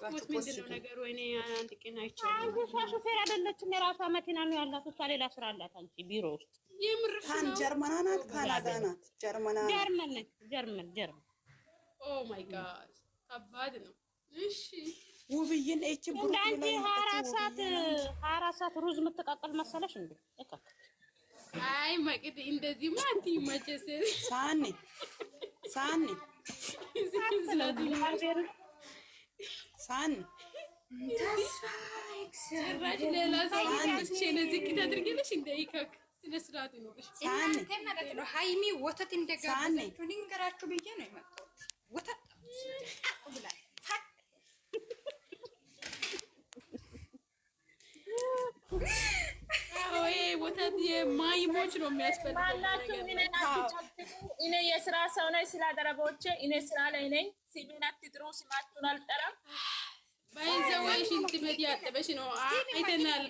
ፖስት ምንድነው ነገሩ? እኔ አንድ ቀን አይቻለሁ። አንቺ ሾፌር አይደለችም፣ የራሷ መኪና ነው ያላት። እሷ ሌላ ስራ አላት። አንቺ ቢሮ ውስጥ የምርሽን ጀርመን ናት፣ ካናዳ ናት፣ ጀርመን ነች። ጀርመን ኦ ማይ ጋድ ከባድ ነው። እሺ ውብዬን እቺ እንደ አንቺ 24 ሰዓት ሩዝ የምትቀቅል መሰለሽ እንዴ? አይ መቅድ እንደዚህ ማንቲ ማቸስ ሳኒ ሳኒ ጭራሽ ሌላ ሰው እነዚህ ታድርጊልሽ እንደ ይከክ ስነ ስርዓት ነው። እናንተ ማለት ነው ሃይሚ ወተት እንደጋበዘችው ልንገራችሁ ብዬ ነው የመጣሁት። ወተት ብላ ወይ ወተት የማይሞች ነው የሚያስፈልገው። እኔ የስራ ሰው ነኝ። ስላደረቦቼ እኔ ስራ ላይ ነኝ። ሲሜን አትጥሩ፣ ስማችሁን አልጠራም። ባይዘወይ ሽንት ቤት ያጠበሽ ነው። አይተናል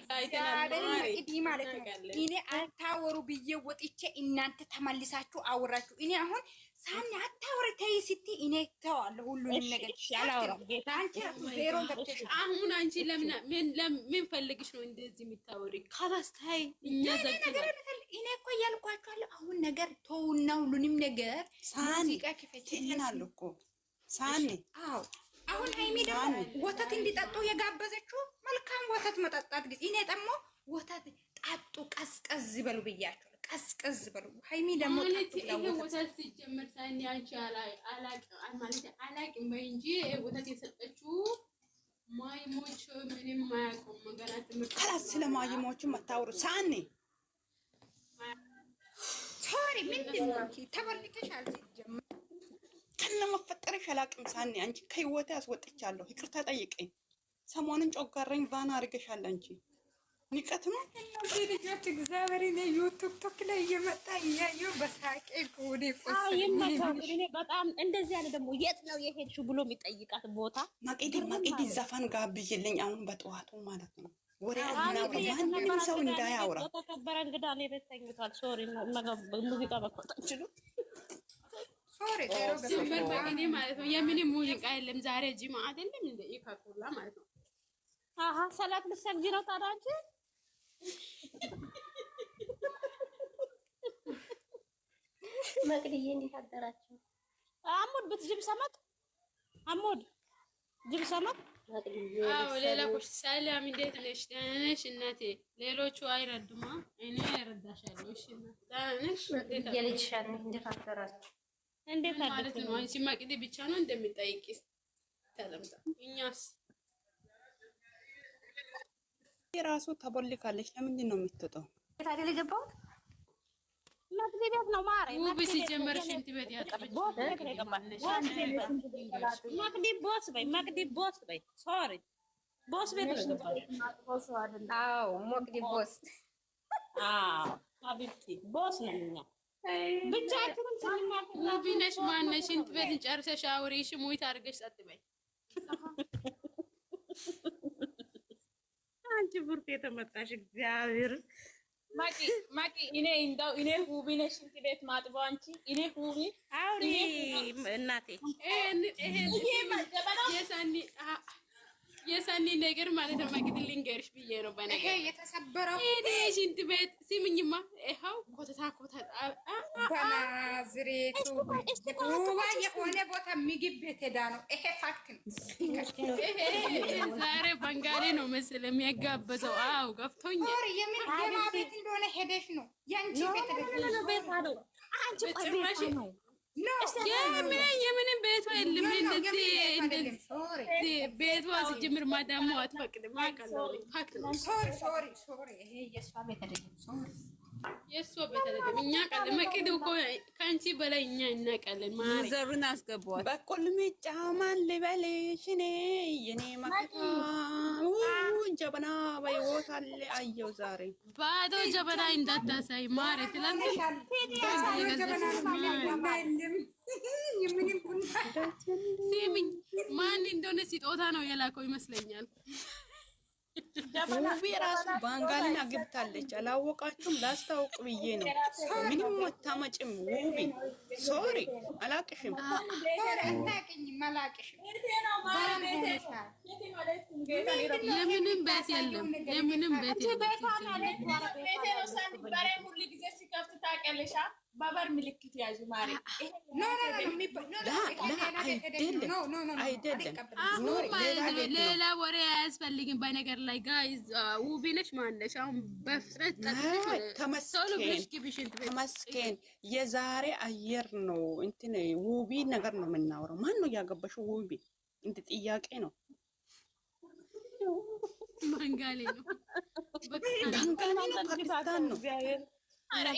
ማለት ነው። እኔ አታወሩ ብዬ ወጥቼ እናንተ ተመልሳችሁ አወራችሁ። እኔ አሁን ሳኒ አታወሪ ተይ ስትይ እኔ ተዋለሁ ሁሉንም ነገር ያላወራው ጌታ አንቺ ዜሮ ገብተሽ አሁን አንቺ ምን ፈልግሽ ነው እንደዚህ የምታወሪ? ካላስታይ እኛ ዘግተናል። እኔ እኮ ያልኳችኋለሁ አሁን ነገር ተውና ሁሉንም ነገር ሳኒ ይናል እኮ ሳኒ አዎ አሁን ሃይሚ ደግሞ ወተት እንዲጠጡ የጋበዘችው መልካም ወተት መጠጣት ጊዜ እኔ ደግሞ ወተት ጣጡ ቀዝቀዝ ይበሉ ብያችሁ ቀዝቀዝ በሉ። ሃይሚ ደግሞ ወተት ሲጀመር ሳኒ አንቺ አላቅም እንጂ ወተት የሰጠችው ማይሞች ምንም ማያውቁም መገናት ምርጥ ካላስ ስለማይሞች መታወሩ ሳኒ ሶሪ ምንድን ነው ተበልተሻል ሲጀመር ከነ መፈጠረሽ አላቅም ሳኒ አንቺ ከህይወቴ አስወጥቻለሁ። ይቅርታ ጠይቀኝ። ሰሞኑን ጮጋረኝ ባና አድርገሻል አንቺ ንቀት ነው ልጆች እግዚአብሔር ነው ዩቲዩብ ላይ እየመጣ እያየሁ በሳቄ ጎዴ እኔ በጣም እንደዚህ ያለ ደግሞ የት ነው የሄድሽው ብሎ የሚጠይቃት ቦታ ማቄዲ ዘፈን ጋብዥልኝ አሁን በጠዋቱ ማለት ነው። ወሬ ማንም ሰው እንዳያወራ ተከበረ እንግዳ ላይ ተኝቷል። ሶሪ ሙዚቃ በቆጣችሉ ሶሪ ሲመር በእኔ ማለት ነው የምን ሙዚቃ የለም። ዛሬ ጂማ አይደለም እንደ ይካኩላ ማለት ነው። ሰላት ልትሰግጂ ነው ታዲያ አንቺ? መቅድዬ እንዴት አደራችሁ? አሙድ ብትጅብ ሰማት አሙድ ጅብ ሰማት አዎ ሌላ ኩሽ ሰላም እንዴት ነሽ? ደህና ነሽ እናቴ? ሌሎቹ አይረዱማ እኔ እረዳሻለሁ። እሺ ነሽ የልጅሻን እንዴት አደራችሁ? እንዴት ማለት ነው? አንቺ መቅዲ ብቻ ነው እንደምጠይቂ ተለምታ እኛስ የራሱ ተቦልካለች። ለምንድን ነው የምትወጣው? ታዲያ ለገባው መቅዲ ቤት ነው ማረ ውብ ሲጀመር ሽንት ቤት ያጠበች መቅዲ ቦስ በይ ሶሪ ቦስ ቤት ነው አዎ መቅዲ ቦስ አብቲ ቦስ ነው እኛ ብቻችንን ስንማከራ ውብነሽ ማነሽ? ሽንት ቤት ጨርሰሽ አውሪሽ ሙይት አድርገሽ ጸጥ በይ። አንቺ ቡርቴ የተመጣሽ እግዚአብሔር ማቂ እኔ ሁቢ ነሽ ሽንት ቤት ማጥበው አንቺ እኔ ሁቢ አውሪ እናቴ የሰኒ ነገር ማለት ነው። መቅዲ ልንገርሽ ብዬ ነው በነገር የተሰበረው ሽንት ቤት ሲምኝማ ይኸው ኮተታ በናዝሬቱ ውባ የሆነ ቦታ ምግብ ቤት ሄዳ ነው። ይሄ ፋክት ነው። ዛሬ በንጋሌ ነው መሰለ የሚያጋበዘው። አዎ ገብቶኛል። የምን ገማ ቤት እንደሆነ ሄደሽ ነው ያንቺ ቤት ነው አንቺ ቤት ነው የምንም ቤቷ የለም። እንደዚህ ቤቷ ሲጀምር ማዳሙ አትፈቅድም። የእሷ ቤት አይደለም። እኛ ቃል መቅዲ እኮ ከአንቺ በላይ እኛ እናውቃለን። ዘሩን አስገቧት። በቆል ሚጫ ማን ልበልሽ እኔ የኔ ማከታ ጀበና በይወታል አየው ዛሬ ባዶ ጀበና እንዳታሳይ ማሬ ትላንት ሲሚኝ ማን እንደሆነ ስጦታ ነው የላከው ይመስለኛል። ውቢ ራሱ ባንጋሊን አግብታለች። አላወቃችሁም? ላስታውቅ ብዬ ነው። ምንም አታመጭም ውቢ። ሶሪ አላቅሽም። የምንም ቤት የለም፣ የምንም ቤት የለም። ቤቴ ነው ሳኒ በሬ ሁሉ ጊዜ ሲከፍት ታውቂያለሽ። በበር ምልክት ያዥ ማሪ። አሁን ማለት ነው ሌላ ወሬ አያስፈልግም። በነገር ላይ ጋይዝ ውቢ ነሽ ማነሽ? አሁን በፍጥነት ተመስገን። የዛሬ አየር ነው እንትን ውቢ ነገር ነው የምናወራው። ማን ነው ያገባሽው ውቢ? እንደ ጥያቄ ነው። መንጋሌ ነው ፓኪስታን ነው።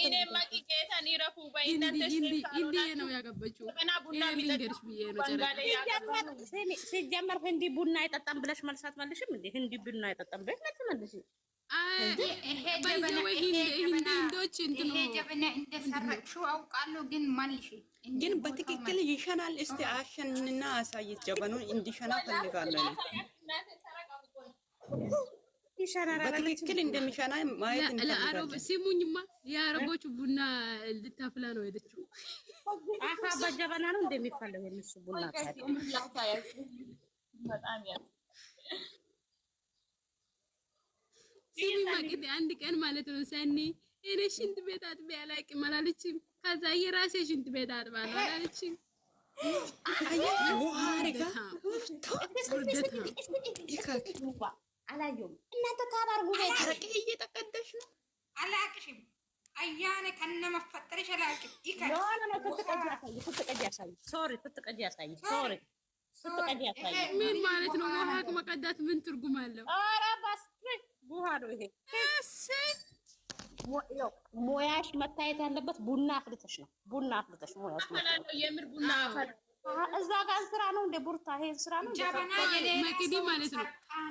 እኔ ማቂ ጌታን ይረፉ እንዲ ነው ያገባችው። ቡና ቢልገርሽ ብዬ ነው ሲጀመር ህንዲ ቡና አይጠጣም ብለሽ መልሳት መልሽም እንዴ? ህንዲ ቡና አይጠጣም ብለሽ መልሽ። ህንዶች እንትኑ ጀበና እንደሰራችው አውቃለሁ፣ ግን መልሽ ግን በትክክል ይሸናል። እስቲ አሸንና አሳይት። ጀበኑን እንዲሸና ፈልጋለሁ። በትክክል እንደሚሸና ማየት እንፈልጋለን። ሲሙኝማ የአረቦቹ ቡና ልታፍላ ነው ሄደችው። አፋ በጀበና ነው እንደሚፈለው የነሱ ቡና ሲሙኝ አንድ ቀን ማለት ነው ሰኒ እኔ ሽንት ቤት አጥቤ አላውቅም አላለችም። ከዛ የራሴ ሽንት ቤት አጥባለሁ አላለችም። አላየሁም። እናንተ ታባርጉ ቤት አረቄ እየጠቀደሽ ነው። አላቅሽም አያኔ ከነመፈጠርሽ አላቅም። ምን ማለት ነው? ውሃ መቀዳት ምን ትርጉም አለው? ኧረ በስ ውሃ ነው ይሄ። ሙያሽ መታየት ያለበት ቡና አፍልተሽ ነው። ቡና አፍልተሽ ሙያሽ የምር ቡና እዛ ጋር ስራ ነው እንደ ቡርታ ይሄ ስራ ነው። መቅዲ ማለት ነው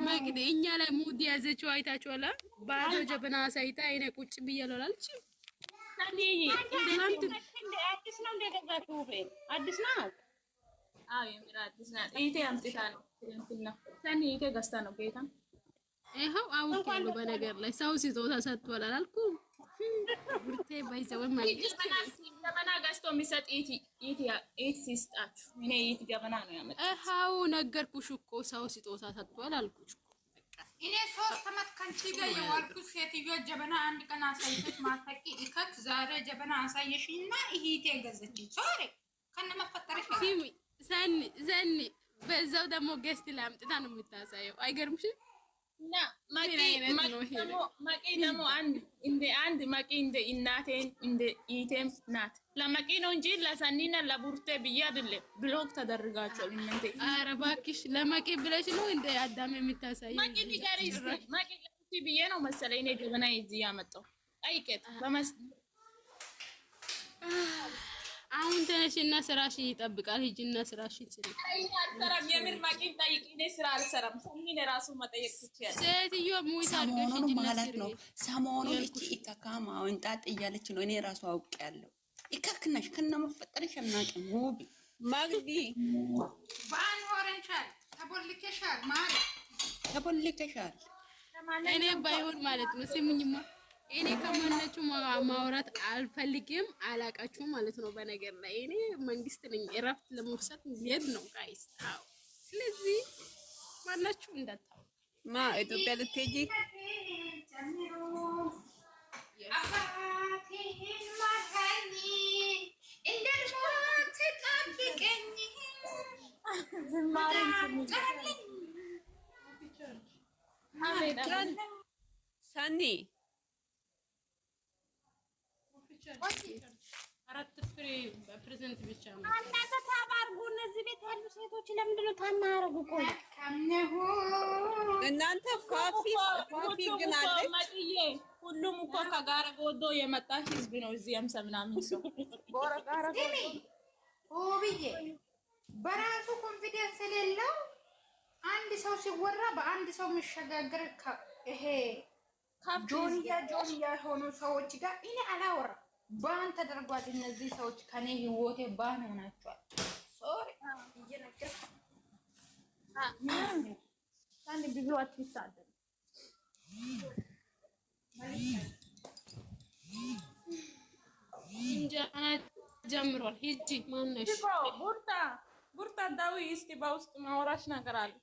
መቅዲ እኛ ላይ ሙድ ያዘችው አይታችኋል። ባዶ ጀበና ሳይታ አይነ ቁጭ ብያለሁ አላለች። አዲስ ነው እንደገዛችሁ ቤት አዲስ ነው። አዎ የምር አዲስ ነው። ይሄ አምጥታ ነው እንትና ሰኒ ይሄ ገዝታ ነው ጌታ። ይሄው አውቄያለሁ። በነገር ላይ ሰው ሲዞታ ሰጥቷል አላልኩም? ቡርቴ ባይዘው ማለት ጀበና ገዝቶ የሚሰጥ ኢት ሲስጣችሁ እኔ ኢት ጀበና ነው ያመጣው። ይሄው ነገርኩሽ እኮ ሰው ሲጦታ ሰጥቷል አልኩሽ እኮ። እኔ 3 ዓመት ከንቺ ጋር የዋልኩት ሴትዮ ጀበና አንድ ቀን አሳይተሽ ማታቂ እከክ ዛሬ ጀበና አሳየሽኝና ኢቴ ገዘችኝ። ሶሪ ከነመፈጠርሽ ዘኒ በዛው ደግሞ ገስት ላምጥታ ነው የምታሳየው። አይገርምሽም? እና ማቂ ደግሞ አንድ ማቂ እንደ እናቴን እንደ ኢቴም ናት። ለማቂ ነው እንጂ ለሰኒና ለቡርቴ ብዬ አይደለም። ብሎክ ተደርጋቸዋል እናንተ። ኧረ እባክሽ ለማቂ ብለሽ ነው እንደ አዳም የምታሳየው? ማቂ ዲጋሪ ማቂ ብዬ ነው መሰለኝ እኔ ጀበና እዚህ ያመጣው። አይቀጥ አሁን ተነሽና ስራሽ ይጠብቃል። ሂጂና ስራሽን ስሪ። አልሰራም። የምር ማቂን ጠይቂ። እኔ ስራ አልሰራም። ሰሚን ራሱ መጠየቅ ትችያለሽ። ሴትዮ ሙይታ አድርገሽ ሂጂና ማለት ነው። ሰሞኑን እቺ ኢካካማ ወንጣጥ እያለች ነው። እኔ ራሱ አውቄያለሁ። ኢካክናሽ ከነመፈጠርሽ አናውቅም። ውቢ ማግዲ ባን ሆረንሻል ተቦልከሻል ማለት ተቦልከሻል። እኔ ባይሆን ማለት ነው ስሙኝማ እኔ ከማናችሁ ማውራት አልፈልግም። አላቃችሁ ማለት ነው። በነገር ላይ እኔ መንግስት ነኝ። እረፍት ለመውሰድ ሊሄድ ነው ጋይስ። አዎ፣ ስለዚህ ማናችሁ እንዳታው ኢትዮጵያ ልትሄጂ ሰኒ 4 ፍሬ በፕሬዘንት ብቻ ነው። እናንተ ታባርጉ። እነዚህ ቤት ያሉ ሴቶች ለምንድን ነው ታናረጉ? ቆይ እናንተ ፋፊ ግን አለች። ሁሉም እኮ ከጋራ ጎዶ የመጣ ህዝብ ነው። እዚህ 50 ምናምን ሰው ኦብዬ በራሱ ኮንፊደንስ የሌለው አንድ ሰው ሲወራ በአንድ ሰው የሚሸጋገር ይሄ ጆንያ የሆኑ ሰዎች ጋር እኔ አላወራም። ባን ተደርጓል። እነዚህ ሰዎች ከኔ ህይወቴ ባን ሆናቸዋል። ሶሪ እየነገርኩ አንድ ብዙ አትሳደ እንጀራ ጀምሯል። ሂጂ ማነሽ ቡርታ ዳዊ እስቲ በውስጥ ማውራሽ ነገር አለ።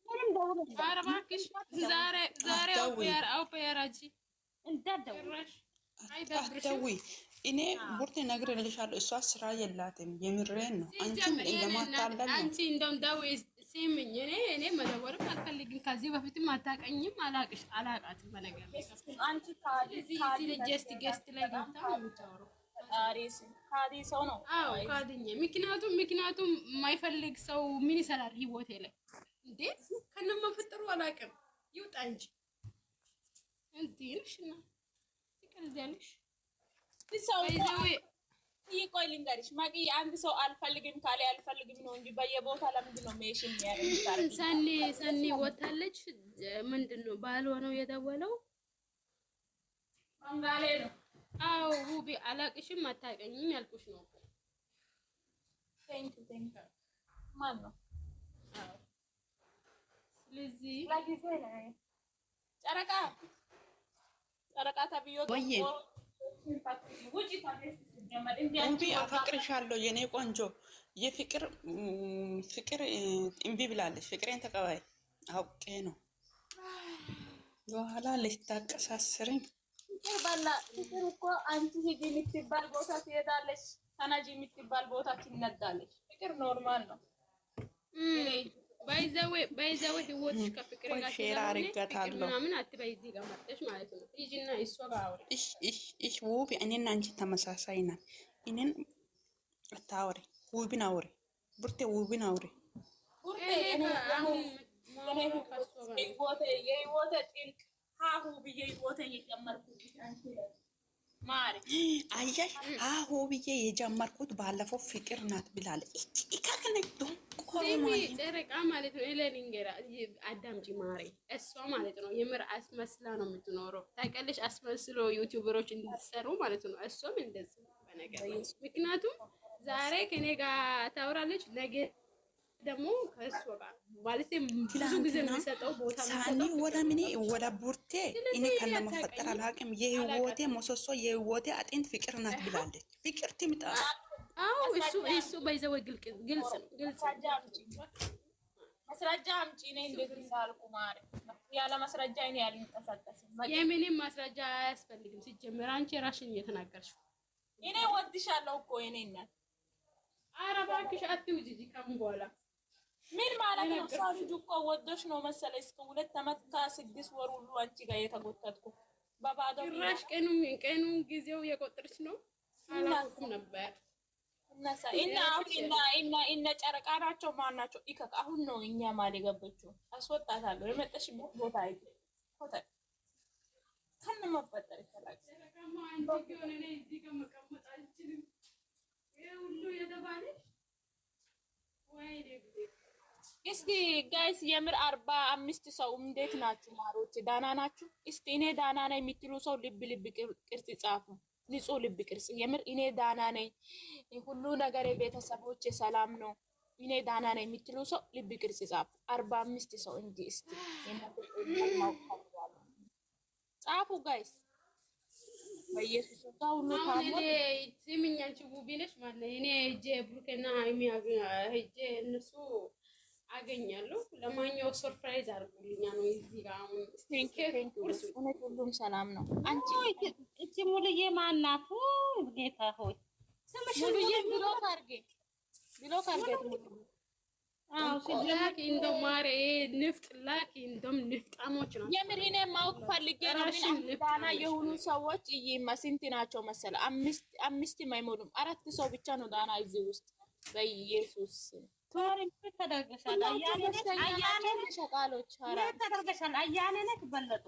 ምንም ኧረ እባክሽ ዛሬ አውፔራጂ እንዳትደውይ አትደውይ። እኔ ቡርቴ ነግሬልሻለሁ። እሷ ስራ የላትም። የምሬን ነው። አንቺም ለማታለል ነው። አንቺ እንደውም ደውይ ስሚኝ። እኔ መደወልም አልፈልግም። ከዚህ በፊትም አታውቀኝም፣ አላውቃትም። በነገር እዚህ ጀስት ላይ ገብታ ነው የምታወራው። ካዲ ሰው ነው። አዎ ካድኝ። ምክንያቱም የማይፈልግ ሰው ምን ይሰራል ህይወቴ ላይ እንዴ? ከነመፈጠሩ አላውቅም። ይውጣ እንጂ እንዴሽ ነው ትቀልጃለሽ? ቆይ ልንገርሽ ማቂ፣ አንድ ሰው አልፈልግም ካለ አልፈልግም ነው እንጂ በየቦታ ለምንድን ነው ሜሽን የሚያደርጉት? ሰኒ ወታለች። ምንድን ነው ባል ሆነው የደወለው? መንጋሌ ነው። አዎ ውቢ አላቅሽም፣ አታውቀኝም ያልኩሽ ነው። ቴንክ ማን ነው? አዎ ስለዚህ ጨረቃ ተብዮ ውቢ አፈቅርሻለሁ የኔ ቆንጆ። የፍቅር እምቢ ብላለች። ፍቅሬን ተቀባይ። አውቄ ነው በኋላ ልታቀሳስርኝ። ፍቅር እኮ አንቺ ሂጂ የምትባል ቦታ ትሄዳለች፣ ተናጂ የምትባል ቦታ ትነዳለች። ፍቅር ኖርማል ነው። ባይዘዌ ህይወትሽ ከፍቅር ጋር ስለሆነ ምናምን አትበይ። እዚህ ጋር መጥተሽ ማለት ነው ሂጂና እሷ ጋር አውሪ። እሺ ውቢ፣ እኔና አንቺ ተመሳሳይ ነን። እኔን አታውሪ፣ ውቢን አውሪ። ቡርቴ ውቢን አውሪ። የህይወቴ ጥልቅ ሀሁ ብዬ ህይወቴ እየጨመርኩት አንቺ ማሪ አያሽ ሀሁ ብዬ የጀመርኩት ባለፈው ፍቅር ናት ብላለች። ጨረቃ ማለት ነው። ለኒንገራ አዳምጪ ማሪ፣ እሷ ማለት ነው የምር አስመስላ ነው የምትኖረው። ታውቂያለሽ፣ አስመስሎ ዩቲዩበሮች እንዲሰሩ ማለት ነው። እሷም እንደዚህ በነገር ምክንያቱም ዛሬ ከኔ ጋር ታወራለች፣ ነገ ደግሞ ከእሷ ጋር ማለት ብዙ ጊዜ የሚሰጠው ቦታ ሳኒ ወደ ምን ወደ ቡርቴ እኔ ከነመፈጠር አላውቅም። የህይወቴ ምሰሶ የህይወቴ አጥንት ፍቅር ናት ብላለች። ፍቅር ትምጣ። አዎ እሱ ባይዘው ግልጽ ማስረጃ አምጪ። እኔ እንደዚህ ሳልኩ ማለት ያለ ማስረጃ እኔ ያልንቀሳቀስም። የምንም ማስረጃ አያስፈልግም። ሲጀመር አንቺ ራስሽን እየተናገርሽ እኔ ወድሻለሁ እኮ የኔ እናት። ኧረ እባክሽ አትውጂ ከምን በኋላ ምን ማለት ነው? ሰው ልጅ እኮ ወዶሽ ነው መሰለኝ እስከ 2 ዓመት ከ6 ወር ሁሉ አንቺ ጋር የተጎተትኩ በባዶ ራሽ ቀኑ ጊዜው የቆጠርሽ ነው። አላውቅም ነበር። እና ጨረቃ ናቸው ማን ናቸው? ይከክ አሁን ነው እኛ ማል የገበችው። አስወጣታለሁ። የመጣሽበት ቦታ አይደል ሆተ ከነ መፈጠር ይችላል። ጨረቃማ አንቺ ቢሆን እኔ እዚህ ጋር መቀመጥ አልችልም። ይሄ ሁሉ የተባለሽ ወይ ደግዴ እስቲ ጋይስ የምር 45 ሰው እንዴት ናችሁ ማሮች? ዳና ናችሁ? እስቲ እኔ ዳና ነኝ የምትሉ ሰው ልብ ቅርጽ ጻፉ። ንጹህ ልብ ቅርጽ። የምር እኔ ዳና ነኝ፣ ሁሉ ነገር ቤተሰቦች ሰላም ነው፣ እኔ ዳና ነኝ የምትሉ ሰው ልብ ቅርጽ ጻፉ። 45 ሰው እንጂ እስቲ ጻፉ ጋይስ። በኢየሱስ ሰው ሁሉ ታሞ ሲምኛ አንቺ ውብ ነሽ ማለት እኔ ሄጄ ብሩኬና ሃይሚ ሄጄ እነሱ አገኛለሁ። ለማንኛውም ሰርፕራይዝ አድርጉልኛ ነው እዚህ ጋር አሁን ሁሉም ሰላም ነው። አንቺ እቺ ሙሉዬ ማናቱ? ጌታ ሆይ ሙሉዬ ብሎክ አድርጌ ላኪ እንደው ማሬ ንፍጥ ላኪ እንደውም ንፍጣሞች ነው። የምር እኔ ማወቅ ፈልጌ ነው። ዳና የሆኑ ሰዎች ስንት ናቸው መሰለ? 5 አይሞሉም። 4 ሰው ብቻ ነው ዳና እዚህ ውስጥ በኢየሱስ ተደርገሻል። አያኔ ነሽ በለጡ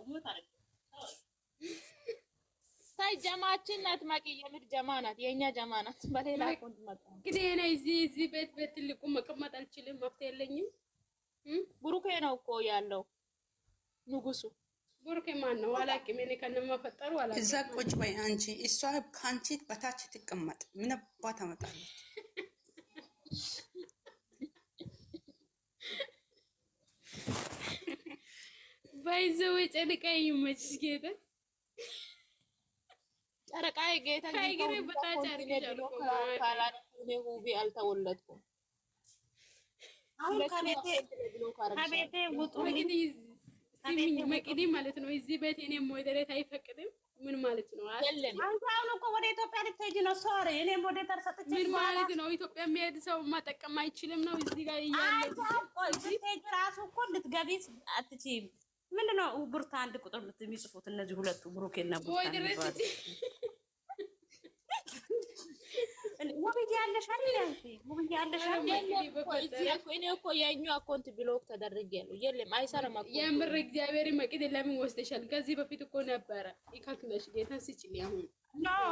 ታይ ጀማችን ናት። ማቂ የምር ጀማ ናት፣ የኛ ጀማ ናት። በሌላ ኮንት መጣ እንግዲህ እኔ እዚህ ቤት ትልቁ መቀመጥ አልችልም። መፍትሄ የለኝም። ብሩኬ ነው እኮ ያለው ንጉሱ። ብሩኬ ማን ነው አላውቅም። እኔ ከነመፈጠሩ አላውቅም። እዛ ቁጭ በይ አንቺ። እሷ ከአንቺ በታች ትቀመጥ። ምን አባ ታመጣለች? ባይዘው ጨረቃ ይመችሽ ጌታ ጨረቃዬ ጌታ ከእግሬ በታች አድርገሻል እኮ ካላኔ ውቢ አልተወለድኩም። አሁን ከቤቴ ውጡ። መቅዲ ማለት ነው። እዚህ ቤት እኔ ሞዴሬት አይፈቅድም። ምን ማለት ነው? አሁን እኮ ወደ ኢትዮጵያ ልትሄጂ ነው። ሶሪ እኔ ሞዴሬተር ሰጥቼ ምን ማለት ነው? ኢትዮጵያ የሚሄድ ሰው መጠቀም አይችልም ነው እዚህ ጋር እያለ ልትሄጂ ራሱ እኮ ልትገቢ አትችይም። ምንድን ነው ቡርታ አንድ ቁጥር የሚጽፉት እነዚህ ሁለቱ ብሩኬና ቡርታ ውብዬ ያለሽ አይደል? ውብዬ ያለሽ እኔ እኮ የኛው አካውንት ብሎክ ተደርጌያለሁ። የለም አይሰራም። የምር እግዚአብሔር መቅዲ ለምን ወስደሻል? ከዚህ በፊት እኮ ነበረ ይካክለሽ ጌታን ስጭኝ። አሁን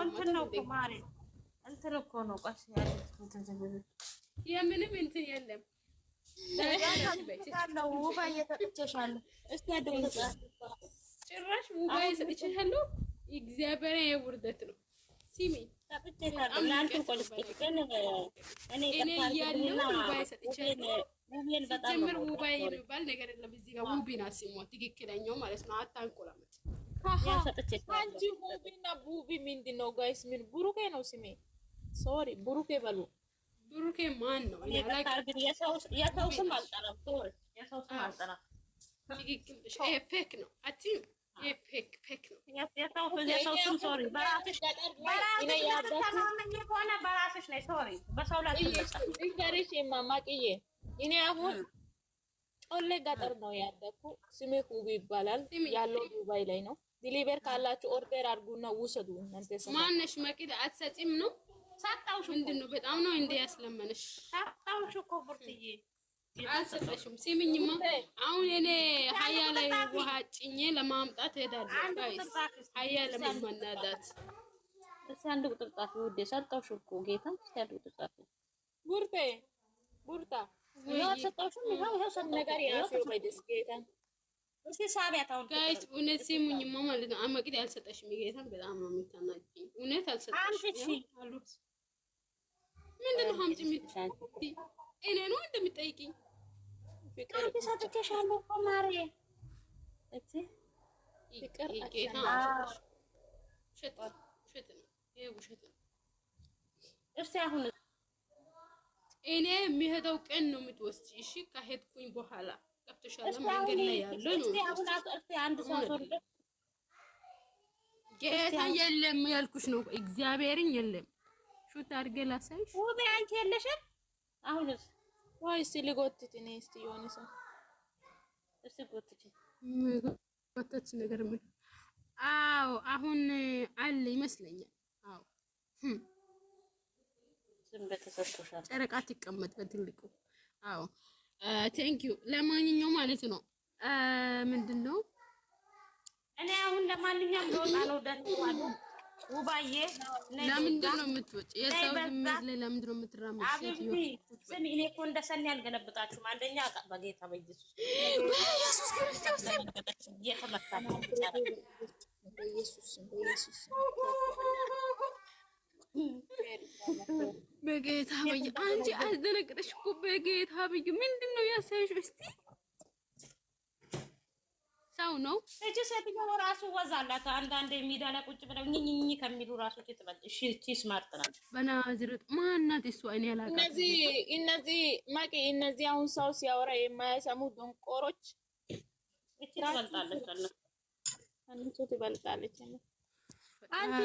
እንትን ነው እኮ ማሪ እንትን እኮ ነው ቀስ ያለሽ እንትን ዘበለ የምንም እንትን የለም። ውባዬ ሰጥቼሻለሁ። እስቲ አድርገሽ ጭራሽ ውባዬ ሰጥቼሻለሁ። እግዚአብሔር የውርደት ነው። ሲሚ ሲጀምር ውባዬ የሚባል ነገር የለም እዚህ ጋር። ውቢና ስሟ ትክክለኛው ማለት ነው። አታንቆላመጥ። አንቺ ውቢና ቡቢ ምንድን ነው ጋይስ? ምን ብሩኬ ነው ስሜ? ሶሪ ብሩኬ በሉ። ብሩኬ ማን ነው? የሰው ስም አልጠራም። የሰው ስም አልጠራም። ፌክ ነው አትይም። ፌክ ነው የሰው ስም ሶሪ። በራስሽ ከሆነ በራስሽ ነይ። ሶሪ በሰው ላይ ንገሪሽ ማማቅዬ። እኔ አሁን ጮሌ ገጠር ነው ያደኩ። ስሜ ሁቢ ይባላል። ያለው ዱባይ ላይ ነው። ዲሊቨር ካላችሁ ኦርደር አድርጉና ውሰዱ። እናንተ ማነሽ? መቅዲ አትሰጪም ነው? ሰጣውሽ። ምንድን ነው? በጣም ነው እንደ ያስለመነሽ። ሰጣውሽ እኮ ቡርትዬ አልሰጠሽም። ሲምኝማ አሁን እኔ ሀያ ላይ ውሃ ጭኜ ለማምጣት ሄዳለሁ። ጋይስ ሀያ ለማናዳት እስኪ አንድ ቁጥር ጻፊ ውዴ። ሰጣውሽ እኮ ጌታ። እስኪ አንድ ቁጥር ጻፊ ቡርታ ይኸው ሰጣውሽም። ይኸው ሰጥ ነገር ያሰው በደስ ጌታ። እስኪ ሳቢያት አሁን ጋይስ እውነት ሲሙኝማ ማለት ነው። መቅዲ አልሰጠሽም። ጌታን በጣም ነው የምታናግሪኝ። እውነት አልሰጠሽም። ምንድን ነው ሀምጪ የምትይ? እኔ ነው እንደምጠይቅኝ? ፍቅር ሰጥቼሻለሁ እኮ ማሬ። እቺ ፍቅር ጌታ ውሸት ነው። ይሄ ውሸት ነው። እስቲ አሁን እኔ የሚሄደው ቀን ነው የምትወስጂ። እሺ ከሄድኩኝ በኋላ ገብቶሻል። መንገድ ላይ ያለው ነው። እስቲ አንድ ሰው ጌታ የለም ያልኩሽ ነው። እግዚአብሔርን የለም። ሹት አድርጌ ላሳይሽ። ውቤ አንቺ የለሽም። አሁንስ ወይ ሲልጎትት እኔ እስቲ የሆነ ሰው እስቲ ጎትች ነገር ምን? አዎ አሁን አለ ይመስለኛል። አዎ ዝም በተሰጥቶሻል። ጨረቃ ትቀመጥ በትልቁ። አዎ ቴንክ ዩ። ለማንኛውም ማለት ነው ምንድነው እኔ አሁን ለማንኛውም ልወጣ ነው። ደህና ውባዬ ለምንድን ነው የምትወጪ? የሰው ዝምት ላይ ለምንድን ነው የምትራመጪ? ሴትዮ ስሚ፣ እኔ እኮ እንደሰኒ አልገለብጣችሁም። አንደኛ በጌታ በኢየሱስ ክርስቶስ እየተመታች በጌታ በይ። አንቺ አስደነግጠሽ እኮ በጌታ በይ። ምንድን ነው ያሳይሽ? እስቲ ሰው ነው እቺ ሴትዮ ራሱ ወዛላት። አንዳንድ ሚዲያ ላይ ቁጭ ብለው ኝኝኝ ከሚሉ ራሱ ትበል። እሺ እቺ ስማርት ናት። በናዝሬት ማናት እሷ? እኔ አላውቅም። እነዚህ ማቂ እነዚህ አሁን ሰው ሲያወራ የማይሰሙ ደንቆሮች። እቺ ትበልጣለች አለ አንቺ ትበልጣለች። አንቺ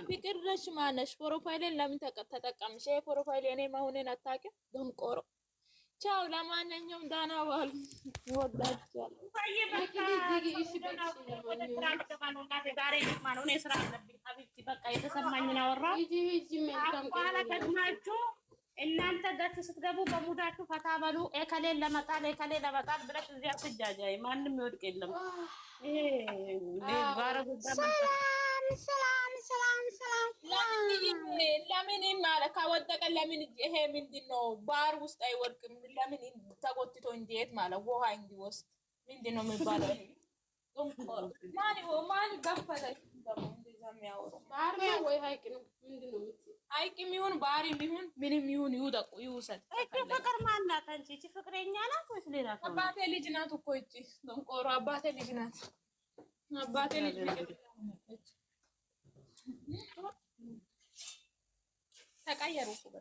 ፍቅር ነሽ ማነሽ? ፕሮፋይልን ለምን ተጠቀምሽ? ይሄ ፕሮፋይል እኔ መሆኔን አታውቂም? ደንቆሮ ቻው። ለማንኛውም ዳና ዋሉ ይወዳችኋል። በቃ የተሰማኝን አወራሁ። በኋላ ደግማችሁ እናንተ ገት ስትገቡ በሙዳችሁ ፈታ በሉ። ኤከሌን ለመጣል ኤከሌን ለመጣል ብለሽ እዚያ አትጃጃይ። ማንም ይወድቅ የለም። ሰላም ለምን ማለት ከወደቀ ለምን ይሄ ምንድን ነው? ባህር ውስጥ አይወድቅም? ለምን ተጎትቶ እንዴት ማለት ውሃ እንዲወስድ ምንድን ነው የሚባለው? ማን ገፈለች? እንደዛ የሚያወሩ ባህር ነው ወይ ሀይቅ ነው? ምንድን ነው የምትይው? ሀይቅም ይሁን ባህርም ይሁን ምንም ይሁን ይውደቁ ይውሰድ። እቺ ፍቅር ማን ናት? አንቺ እቺ ፍቅረኛ ናት ወይስ ሌላ ሰው? አባቴ ልጅ ናት እኮ እቺ ደንቆሮ አባቴ ልጅ ናት። አባቴ ልጅ ተቀየሩ እኮ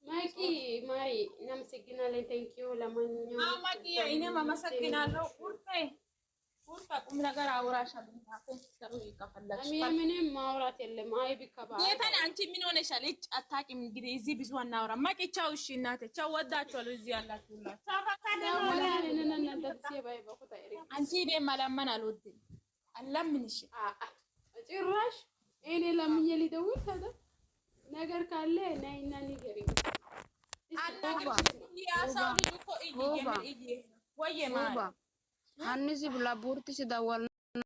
ማቂ ማሪ እናመሰግናለን። ቴንኪዩ ለማንኛውም ማቂ እኔም አመሰግናለሁ። ቁርጣ ቁም ነገር አውራሻለሁ። ታፈሰሩ ይከፈላችሁ። ምንም ማውራት የለም። አይ ቢከባ የታን አንቺ ምን ሆነሻል? እጭ አታውቂም። እንግዲህ እዚህ ብዙ አናወራ። ማቂ ቻው። እሺ እናቴ ቻው። ወዳችኋለሁ። እዚህ ያላችሁ አንቺ እኔ ማላመን አልወድም። አላምንሽ ጭራሽ እኔ ለምኜ ሊደውል ታዲያ ነገር ካለ ነይና ንገሪኝ። ያሳው ልጅ እኮ እይ ወይ ማን ሀኒሲ ብላ ቡርቲ ሲዳወል